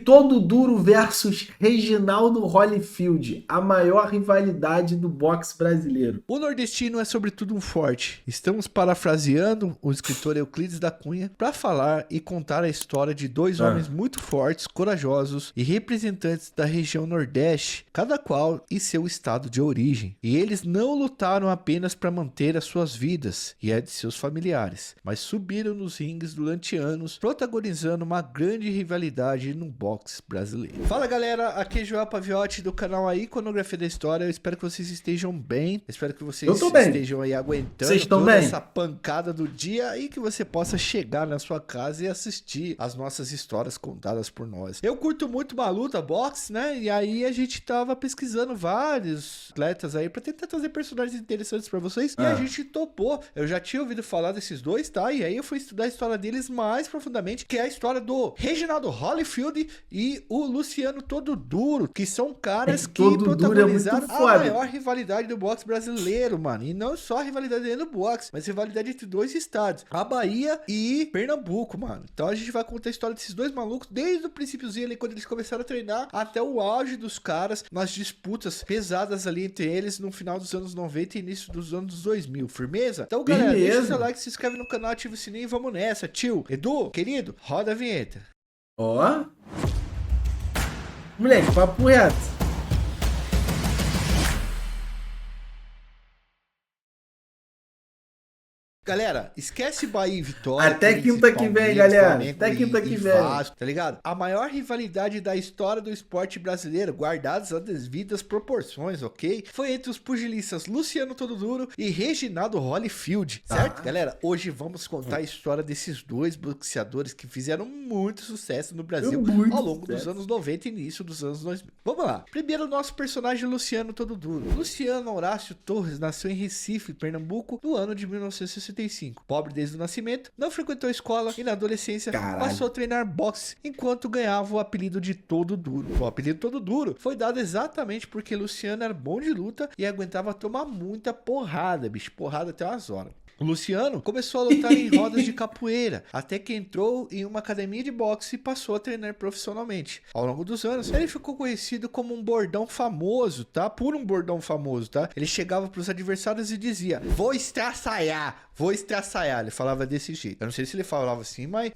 Todo Duro versus Reginaldo Holyfield, a maior rivalidade do boxe brasileiro. O nordestino é sobretudo um forte. Estamos parafraseando o escritor Euclides da Cunha para falar e contar a história de dois homens muito fortes, corajosos e representantes da região Nordeste, cada qual em seu estado de origem. E eles não lutaram apenas para manter as suas vidas e a de seus familiares, mas subiram nos ringues durante anos, protagonizando uma grande rivalidade no boxe brasileiro. Fala galera, aqui é Joel Paviotti do canal A Iconografia da História. Eu espero que vocês estejam bem, espero que vocês estejam aí aguentando toda essa pancada do dia e que você possa chegar na sua casa e assistir as nossas histórias contadas por nós. Eu curto muito uma luta boxe, né? E aí a gente tava pesquisando vários atletas aí pra tentar trazer personagens interessantes pra vocês e a gente topou. Eu já tinha ouvido falar desses dois, tá? E aí eu fui estudar a história deles mais profundamente, que é a história do Reginaldo Holyfield e o Luciano Todo Duro, que são caras que protagonizaram a maior rivalidade do boxe brasileiro, mano. E não só a rivalidade dentro do boxe, mas rivalidade entre dois estados, a Bahia e Pernambuco, mano. Então a gente vai contar a história desses dois malucos desde o princípiozinho ali, quando eles começaram a treinar, até o auge dos caras nas disputas pesadas ali entre eles no final dos anos 90 e início dos anos 2000. Firmeza? Então, galera, deixa o seu like, se inscreve no canal, ativa o sininho e vamos nessa. Tio, Edu, querido, roda a vinheta. Ó. Moleque, papo reto. Galera, esquece Bahia e Vitória. Até quinta que vem, galera. Até quinta que vem. Vasco, tá ligado? A maior rivalidade da história do esporte brasileiro, guardadas as devidas proporções, ok? Foi entre os pugilistas Luciano Todo Duro e Reginaldo Holyfield, certo? Galera, hoje vamos contar a história desses dois boxeadores que fizeram muito sucesso no Brasil ao longo dos anos 90 e início dos anos 2000. Vamos lá. Primeiro, o nosso personagem Luciano Todo Duro. Luciano Horácio Torres nasceu em Recife, Pernambuco, no ano de 1965. Pobre desde o nascimento, não frequentou a escola e na adolescência passou a treinar boxe enquanto ganhava o apelido de Todo Duro. O apelido Todo Duro foi dado exatamente porque Luciano era bom de luta e aguentava tomar muita porrada, bicho, porrada até umas horas. O Luciano começou a lutar em rodas de capoeira, até que entrou em uma academia de boxe e passou a treinar profissionalmente. Ao longo dos anos, ele ficou conhecido como um bordão famoso, tá? Por um bordão famoso, tá? Ele chegava para os adversários e dizia: vou estraçaiar, vou estraçaiar. Ele falava desse jeito. Eu não sei se ele falava assim, mas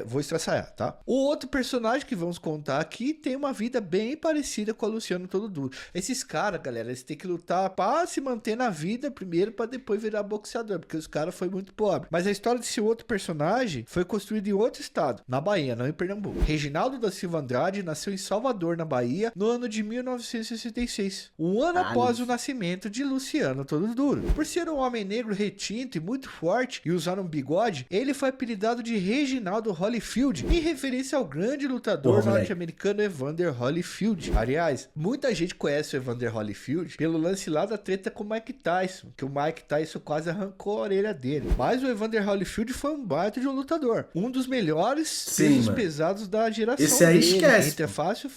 vou estraçaiar, tá? O outro personagem que vamos contar aqui tem uma vida bem parecida com a Luciano Todo Duro. Esses caras, galera, eles têm que lutar para se manter na vida primeiro, para depois virar boxeador, porque os caras foi muito pobre. Mas a história desse outro personagem foi construída em outro estado, na Bahia, não em Pernambuco. Reginaldo da Silva Andrade nasceu em Salvador, na Bahia, no ano de 1966, um ano após o nascimento de Luciano Todo Duro. Por ser um homem negro retinto e muito forte e usar um bigode, ele foi apelidado de Reginaldo Holyfield, em referência ao grande lutador norte-americano Evander Holyfield. Aliás, muita gente conhece o Evander Holyfield pelo lance lá da treta com o Mike Tyson, que o Mike Tyson quase arrancou a orelha dele. Mas o Evander Holyfield foi um baita de um lutador, um dos melhores pesos pesados da geração. Esse aí dele. esquece. Entra fácil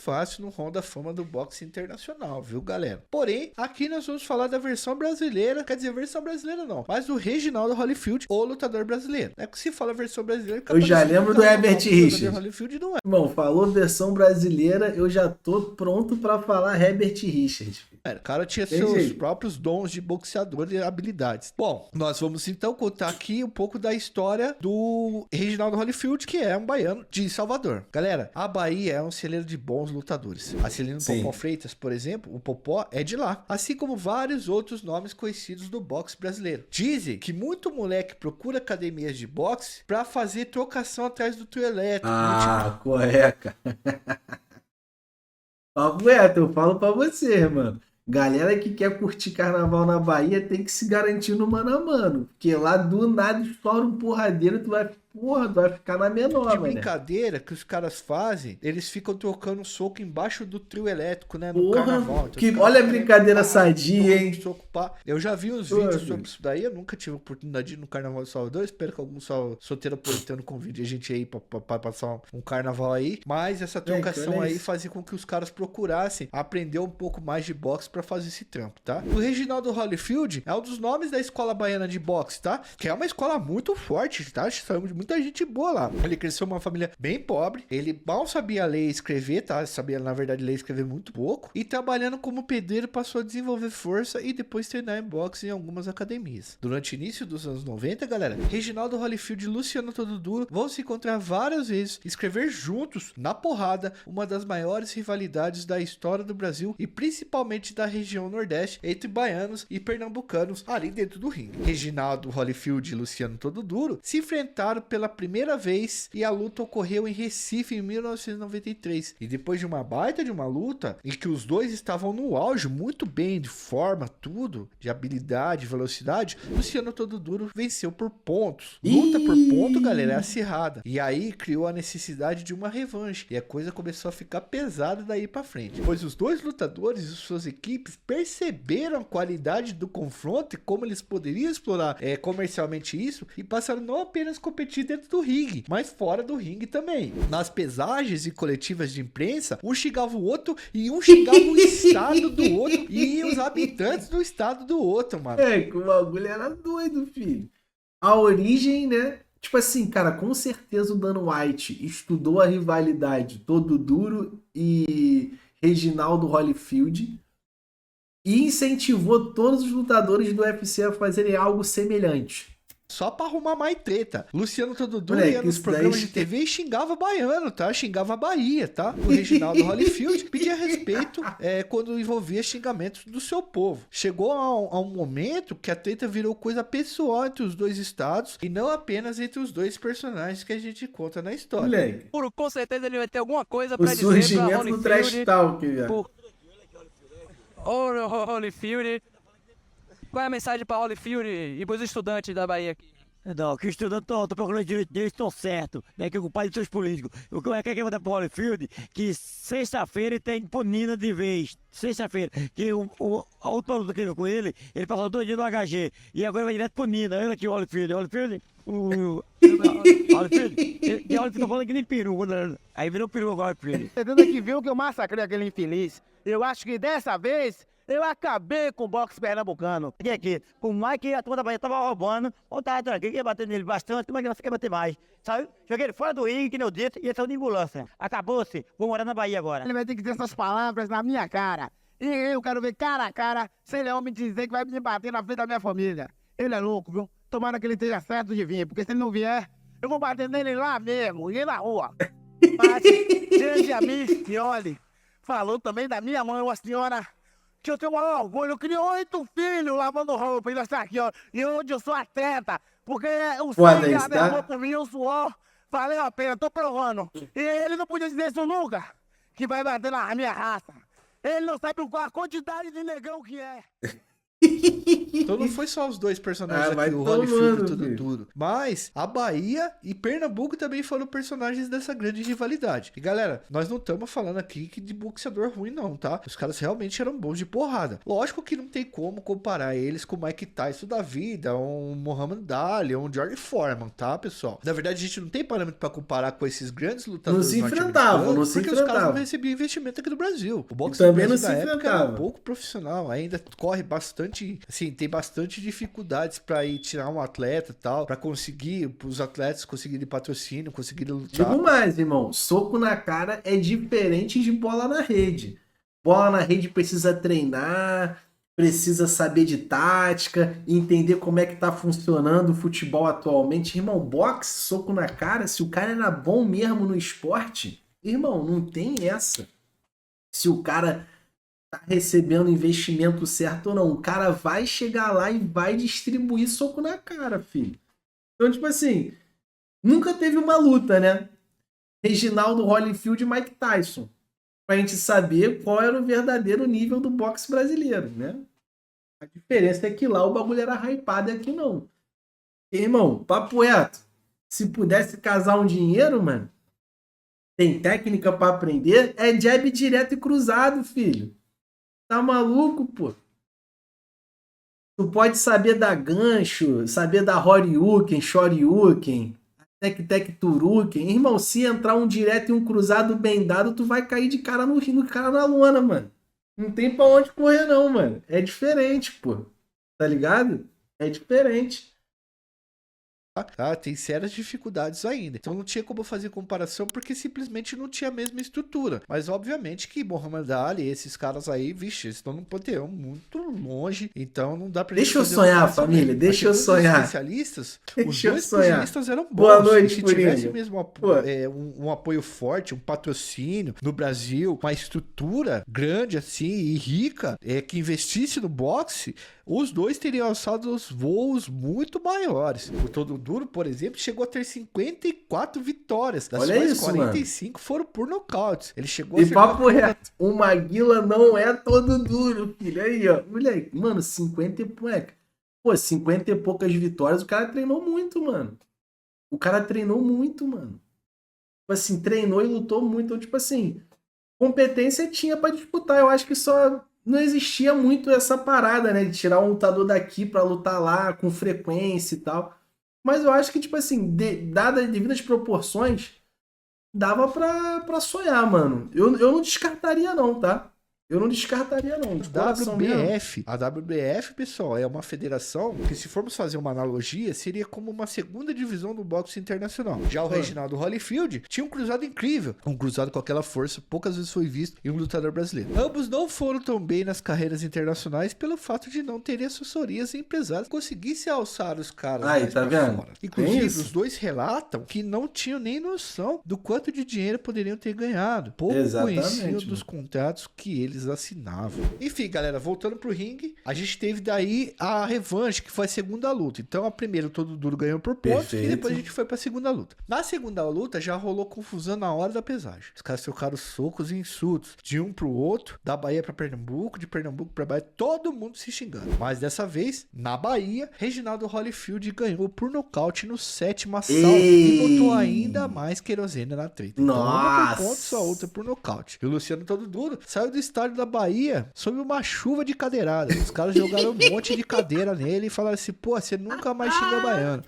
no Hall da Fama do boxe internacional, viu, galera? Porém, aqui nós vamos falar da versão brasileira, quer dizer, versão brasileira não, mas do Reginaldo Holyfield, o lutador brasileiro. É que se fala versão brasileira... Eu já lembro do Herbert Richards. Holyfield não é. Irmão, falou versão brasileira, eu já tô pronto pra falar Herbert Richards. O cara tinha seus próprios dons de boxeador e habilidades. Bom, nós vamos então contar aqui um pouco da história do Reginaldo Holyfield, que é um baiano de Salvador. Galera, a Bahia é um celeiro de bons lutadores. A Celino Popó Freitas, por exemplo, o Popó é de lá. Assim como vários outros nomes conhecidos do boxe brasileiro. Dizem que muito moleque procura academias de boxe pra fazer trocação atrás do trio elétrico. Correca. Papo reto, eu falo pra você, mano. Galera que quer curtir carnaval na Bahia tem que se garantir no mano a mano. Porque lá do nada estoura um porradeiro, tu vai ficar na menor, de brincadeira que os caras fazem, eles ficam trocando soco embaixo do trio elétrico, né? No carnaval. Então, olha a brincadeira sadia, hein? Eu já vi uns vídeos sobre isso daí, eu nunca tive a oportunidade de ir no carnaval de Salvador. Espero que algum solteiro aproveitando convide a gente aí pra passar um carnaval aí. Mas essa trocação aí fazia com que os caras procurassem aprender um pouco mais de boxe pra fazer esse trampo, tá? O Reginaldo Holyfield é um dos nomes da escola baiana de boxe, tá? Que é uma escola muito forte, tá? Saiu muita gente boa lá. Ele cresceu numa família bem pobre, ele mal sabia ler e escrever, tá? Sabia, na verdade, ler e escrever muito pouco. E trabalhando como pedreiro, passou a desenvolver força e depois treinar em boxe em algumas academias. Durante o início dos anos 90, galera, Reginaldo Holyfield e Luciano Tododuro vão se encontrar várias vezes, escrever juntos, na porrada, uma das maiores rivalidades da história do Brasil e principalmente da região Nordeste, entre baianos e pernambucanos ali dentro do ringue. Reginaldo Holyfield e Luciano Tododuro se enfrentaram pela primeira vez e a luta ocorreu em Recife em 1993. E depois de uma baita de uma luta, em que os dois estavam no auge, muito bem de forma, tudo, de habilidade, velocidade, Luciano Tododuro venceu por pontos. Luta por ponto, galera, é acirrada. E aí criou a necessidade de uma revanche. E a coisa começou a ficar pesada daí pra frente. Pois os dois lutadores e suas equipes perceberam a qualidade do confronto e como eles poderiam explorar comercialmente isso e passaram não apenas a competir dentro do ringue, mas fora do ringue também. Nas pesagens e coletivas de imprensa, um xingava o outro e um xingava o estado do outro e os habitantes do estado do outro, mano. Que o bagulho era doido, filho. A origem, né? Tipo assim, cara, com certeza o Dan White estudou a rivalidade Tododuro e Reginaldo Holyfield e incentivou todos os lutadores do UFC a fazerem algo semelhante. Só pra arrumar mais treta. Luciano Tododuro Moleque, ia nos isso programas daí- de TV e xingava baiano, tá? Xingava a Bahia, tá? O Reginaldo Holyfield pedia respeito quando envolvia xingamentos do seu povo. Chegou a um momento que a treta virou coisa pessoal entre os dois estados e não apenas entre os dois personagens que a gente conta na história. Moleque, Com certeza ele vai ter alguma coisa o pra dizer pra surgimento do trash Holyfield. talk, velho. Holyfield. Qual é a mensagem pra Holyfield e pros estudantes da Bahia aqui? Não, que estudando estão procurando direito deles, estão certo, né? Que o pai dos seus políticos. O que eu quero que eu vou dar pro Holyfield, que sexta-feira tem punida de vez. Sexta-feira. Que a última luta que ele com ele passou 2 dias no HG. E agora vai direto punida. Olha aqui o Holyfield. Holyfield. Holyfield. E olha que tá falando que nem peru, né? Aí virou peru agora, Holyfield. Você que viu que eu massacrei aquele infeliz. Eu acho que dessa vez eu acabei com o boxe pernambucano. Aqui, por mais que a turma da Bahia tava roubando, ou tava tranquilo, que ia bater nele bastante, mas você quer bater mais. Sabe? Joguei ele fora do ringue, que nem eu disse, e ele saiu de ambulância. Acabou-se, vou morar na Bahia agora. Ele vai ter que ter essas palavras na minha cara. E eu quero ver cara a cara se ele é homem dizer que vai me bater na frente da minha família. Ele é louco, viu? Tomara que ele esteja certo de vir, porque se ele não vier, eu vou bater nele lá mesmo, e na rua. Mas, grande amigo, e olha, falou também da minha mãe, uma senhora que eu tenho o maior orgulho. Eu criei 8 filhos lavando roupa, e nós tá aqui, ó. E hoje eu sou atleta, porque o sangue isso, tá? derramou por mim, o suor, valeu a pena, tô provando. E ele não podia dizer isso nunca, que vai bater na minha raça. Ele não sabe a quantidade de negão que é. Então não foi só os dois personagens vai aqui, o tomando, Holyfield e tudo, filho. tudo. Mas a Bahia e Pernambuco também foram personagens dessa grande rivalidade. E galera, nós não estamos falando aqui que de boxeador ruim não, tá? Os caras realmente eram bons de porrada. Lógico que não tem como comparar eles com o Mike Tyson da vida, um Muhammad Ali, um George Foreman, tá, pessoal? Na verdade, a gente não tem parâmetro pra comparar com esses grandes lutadores Não se norte-americanos, enfrentavam, não se porque os caras enfrentavam. não recebiam investimento aqui do Brasil. O boxe E também do Brasil não se da época era enfrentavam. pouco profissional, ainda corre bastante, assim, tem bastante dificuldades pra ir tirar um atleta e tal, pra conseguir, os atletas conseguirem patrocínio, conseguirem lutar. Digo mais, irmão. Soco na cara é diferente de bola na rede. Bola na rede precisa treinar, precisa saber de tática, entender como é que tá funcionando o futebol atualmente. Irmão, boxe, soco na cara, se o cara era bom mesmo no esporte, irmão, não tem essa. Se o cara tá recebendo investimento certo ou não, o cara vai chegar lá e vai distribuir soco na cara, filho. Então, tipo assim, nunca teve uma luta, né? Reginaldo Holyfield e Mike Tyson. Pra gente saber qual era o verdadeiro nível do boxe brasileiro, né? A diferença é que lá o bagulho era hypado e aqui não. Irmão, papo reto. Se pudesse casar um dinheiro, mano, tem técnica pra aprender, é jab direto e cruzado, filho. Tá maluco, pô? Tu pode saber dar gancho, saber dar Horyuken, Shoryuken, Tek-Tek Turuken. Irmão, se entrar um direto e um cruzado bem dado, tu vai cair de cara no cara na lona, mano. Não tem pra onde correr não, mano. É diferente, pô. Tá ligado? É diferente. tá? Tem sérias dificuldades ainda. Então não tinha como fazer comparação porque simplesmente não tinha a mesma estrutura. Mas obviamente que Muhammad Ali, esses caras aí, vixe, eles estão num panteão muito longe. Então não dá pra Deixa eu fazer sonhar, comparação família. mesmo. Deixa eu Mas segundo os sonhar. especialistas, os Deixa eu dois sonhar. pugilistas eram bons. Boa noite, e se tivesse Coringa. mesmo Pô. um apoio forte, um patrocínio no Brasil, uma estrutura grande assim e rica, que investisse no boxe, os dois teriam alçado os voos muito maiores. O Todo Duro, por exemplo, chegou a ter 54 vitórias, das Olha quais isso, 45 foram por nocautes. Ele chegou a E ser papo reto, o Maguila não é todo duro, filho. Aí, ó. Moleque, mano, 50 e... Pô, 50 e poucas vitórias, o cara treinou muito, mano. O cara treinou muito, mano. Tipo assim, treinou e lutou muito. Então, tipo assim, competência tinha pra disputar. Eu acho que só não existia muito essa parada, né? De tirar um lutador daqui pra lutar lá com frequência e tal. Mas eu acho que, tipo assim, dadas as devidas proporções, dava pra sonhar, mano. Eu não descartaria não, tá? Eu não descartaria não. De coração mesmo. WBF. A WBF, pessoal, é uma federação que, se formos fazer uma analogia, seria como uma segunda divisão do boxe internacional. Já o Reginaldo Holyfield tinha um cruzado incrível. Um cruzado com aquela força poucas vezes foi visto em um lutador brasileiro. Ambos não foram tão bem nas carreiras internacionais pelo fato de não terem assessorias e empresários que conseguissem alçar os caras Aí, mais tá pra vendo? fora. Inclusive, É isso. os dois relatam que não tinham nem noção do quanto de dinheiro poderiam ter ganhado. Pouco Exatamente, conheciam mano. dos contratos que eles assinavam. Enfim, galera, voltando pro ringue, a gente teve daí a revanche, que foi a segunda luta. Então, a primeira, o Todo Duro ganhou por pontos, Perfeito. e depois a gente foi pra segunda luta. Na segunda luta, já rolou confusão na hora da pesagem. Os caras trocaram socos e insultos de um pro outro, da Bahia pra Pernambuco, de Pernambuco pra Bahia, todo mundo se xingando. Mas dessa vez, na Bahia, Reginaldo Holyfield ganhou por nocaute no 7º assalto e botou ainda mais querosene na treta. Então, uma por pontos, a outra por nocaute. E o Luciano Todo Duro saiu do estádio da Bahia sob uma chuva de cadeirada. Os caras jogaram um monte de cadeira nele e falaram assim, pô, você nunca mais xinga baiano.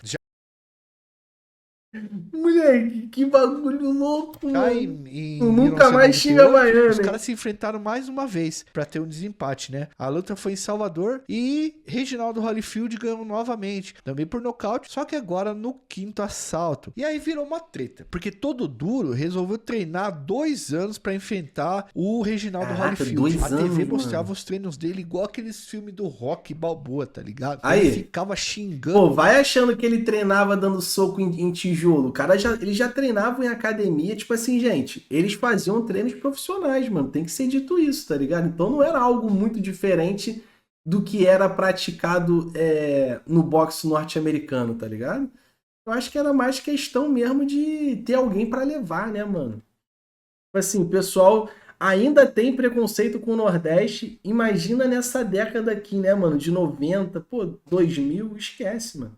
Moleque, que bagulho louco, Já mano. em Nunca mais 1998, xinga baiano, os hein? caras se enfrentaram mais uma vez pra ter um desempate, né? A luta foi em Salvador e Reginaldo Holyfield ganhou novamente, também por nocaute, só que agora no 5º assalto. E aí virou uma treta, porque Todo Duro resolveu treinar 2 anos pra enfrentar o Reginaldo Caraca, Holyfield. 2 A TV anos, mostrava mano. os treinos dele igual aqueles filmes do Rock Balboa, tá ligado? Aí. Ele ficava xingando. Pô, vai achando que ele treinava dando soco em tijolo. O cara eles já treinavam em academia. Tipo assim, gente, eles faziam treinos profissionais, mano. Tem que ser dito isso, tá ligado? Então não era algo muito diferente do que era praticado no boxe norte-americano, tá ligado? Eu acho que era mais questão mesmo de ter alguém pra levar, né, mano? Tipo assim, o pessoal ainda tem preconceito com o Nordeste. Imagina nessa década aqui, né, mano? De 90, pô, 2000, esquece, mano.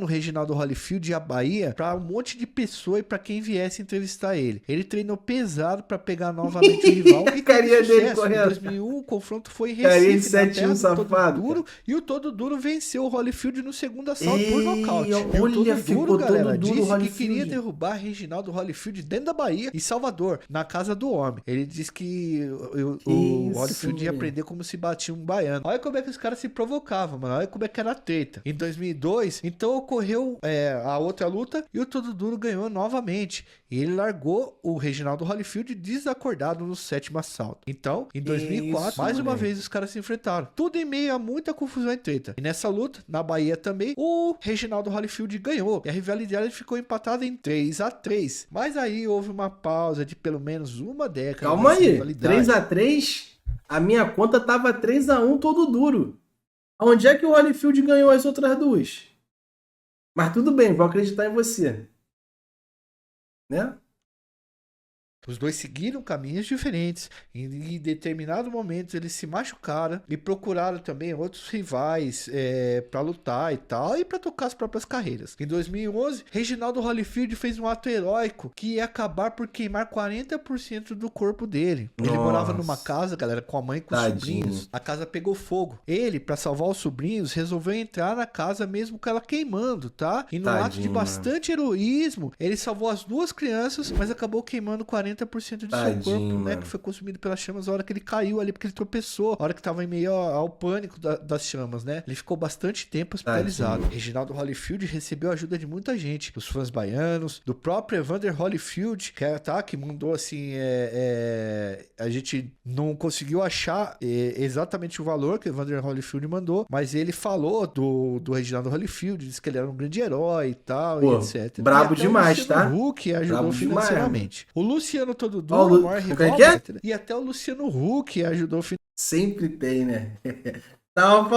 No Reginaldo Holyfield e a Bahia pra um monte de pessoa e pra quem viesse entrevistar ele. Ele treinou pesado pra pegar novamente o rival e Carinha teve dele sucesso. Em correndo. 2001 o confronto foi em Carinha de Recife, na 7-1 terra do Todo safado, Duro, e o Todo Duro venceu o Holyfield no segundo assalto por Ei, nocaute. E o olha, Todo ficou Duro, galera, todo duro o disse que Holyfield. queria derrubar Reginaldo Holyfield dentro da Bahia, em Salvador, na casa do homem. Ele disse que o Isso, Holyfield ia meu. aprender como se batia um baiano. Olha como é que os caras se provocavam, mano. Olha como é que era a treta. Em 2002, então ocorreu a outra luta e o Todo Duro ganhou novamente. E ele largou o Reginaldo Holyfield desacordado no 7º assalto. Então, em 2004, Isso, mais uma moleque. vez os caras se enfrentaram. Tudo em meio a muita confusão e treta. E nessa luta, na Bahia também, o Reginaldo Holyfield ganhou. E a rivalidade ficou empatada em 3-3. Mas aí houve uma pausa de pelo menos uma década. Calma nessa aí, rivalidade. 3-3, a minha conta tava 3-1 todo duro. Onde é que o Holyfield ganhou as outras duas? Mas tudo bem, vou acreditar em você. Né? Os dois seguiram caminhos diferentes. Em determinado momento eles se machucaram e procuraram também outros rivais pra lutar e tal, e pra tocar as próprias carreiras. Em 2011, Reginaldo Holyfield fez um ato heróico que ia acabar por queimar 40% do corpo dele. Ele Nossa. morava numa casa, galera, com a mãe e com os Tadinho. sobrinhos. A casa pegou fogo. Ele, pra salvar os sobrinhos, resolveu entrar na casa mesmo com ela queimando, tá? E no ato de Tadinho, bastante heroísmo, ele salvou as 2 crianças, mas acabou queimando 40% 40% de seu Tadinho, corpo, né, mano. que foi consumido pelas chamas a hora que ele caiu ali, porque ele tropeçou, a hora que tava em meio ao pânico das chamas, né? Ele ficou bastante tempo hospitalizado. Tadinho. Reginaldo Holyfield recebeu a ajuda de muita gente, dos fãs baianos, do próprio Evander Holyfield, que mandou assim, a gente não conseguiu achar exatamente o valor que o Evander Holyfield mandou, mas ele falou do Reginaldo Holyfield, disse que ele era um grande herói e tal, Pô, e etc. brabo E até demais, o Luciano tá? Huck ajudou Brabo demais, financeiramente. O Luciano Todo Ó, Duro, o o maior como rival, é que é? e até o Luciano Huck ajudou Sempre tem, né? Tava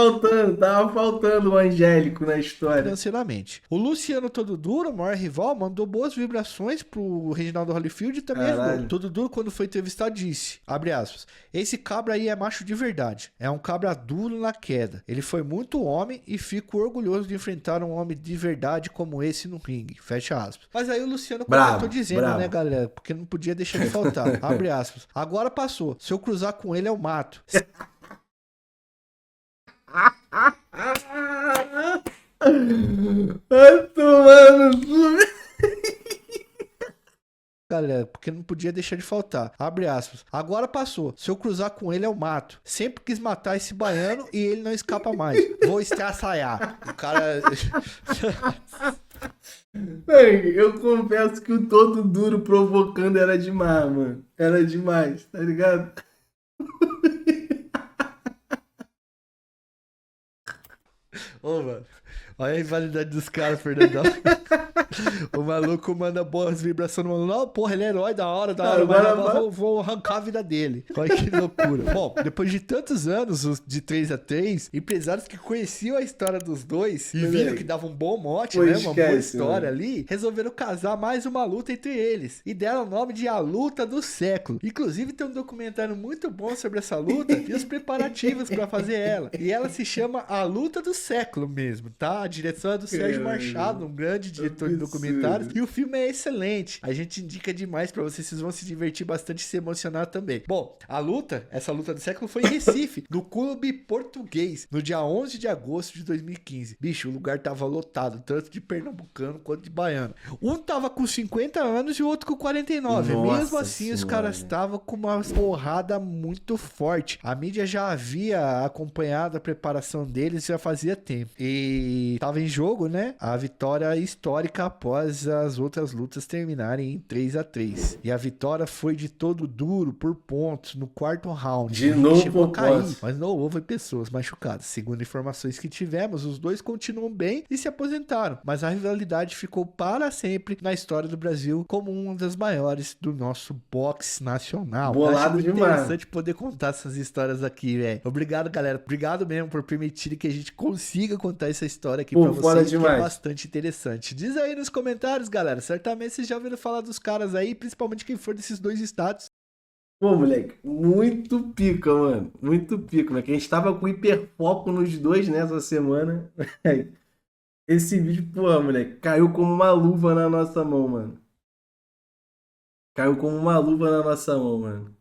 faltando o Angélico na história. financeiramente. O Luciano Todo Duro, o maior rival, mandou boas vibrações pro Reginaldo Holyfield e também Caralho. ajudou. Todo Duro, quando foi entrevistado, disse, abre aspas, esse cabra aí é macho de verdade. É um cabra duro na queda. Ele foi muito homem e fico orgulhoso de enfrentar um homem de verdade como esse no ringue. Fecha aspas. Mas aí o Luciano comentou dizendo, brabo. né, galera, porque não podia deixar de faltar. Abre aspas. Agora passou. Se eu cruzar com ele, eu mato. Vai tomar no cu. Galera, porque não podia deixar de faltar. Abre aspas. Agora passou. Se eu cruzar com ele, eu mato. Sempre quis matar esse baiano e ele não escapa mais. Vou estraçalhar. O cara... Véi, eu confesso que o Todo Duro provocando era demais, mano. Era demais, tá ligado? Ô, mano. Olha a rivalidade dos caras, Fernandão. O maluco manda boas vibrações no maluco. Não, porra, ele é herói da hora, Agora mas vai. vou arrancar a vida dele. Olha que loucura. Bom, depois de tantos anos de 3x3, empresários que conheciam a história dos dois e viram que dava um bom mote, Pô, né? Uma boa esquece, história mano. ali, resolveram casar mais uma luta entre eles. E deram o nome de A Luta do Século. Inclusive tem um documentário muito bom sobre essa luta e os preparativos pra fazer ela. E ela se chama A Luta do Século mesmo, tá? A direção é do Sérgio Machado, um grande diretor de documentários. E o filme é excelente. A gente indica demais pra vocês vão se divertir bastante e se emocionar também. Bom, essa luta do século foi em Recife, no Clube Português, no dia 11 de agosto de 2015. Bicho, o lugar tava lotado, tanto de pernambucano quanto de baiano. Um tava com 50 anos e o outro com 49. Nossa Mesmo assim, os senhora. caras estavam com uma porrada muito forte. A mídia já havia acompanhado a preparação deles já fazia tempo. E tava em jogo, né? A vitória histórica após as outras lutas terminarem em 3x3. E a vitória foi de Todo Duro por pontos no quarto round. De Ele novo chegou a por cair, pontos. mas não houve pessoas machucadas. Segundo informações que tivemos, os dois continuam bem e se aposentaram. Mas a rivalidade ficou para sempre na história do Brasil como uma das maiores do nosso boxe nacional. Bolado Eu acho muito demais. interessante poder contar essas histórias aqui, velho. Obrigado, galera. Obrigado mesmo por permitirem que a gente consiga contar essa história aqui Pô, pra foda vocês, que é demais. bastante interessante. Diz aí nos comentários, galera. Certamente vocês já ouviram falar dos caras aí, principalmente quem for desses dois estados. Pô, moleque, muito pica, mano. Muito pica, moleque. A gente tava com hiperfoco nos dois nessa semana. Esse vídeo, porra, moleque, caiu como uma luva na nossa mão, mano. Caiu como uma luva na nossa mão, mano.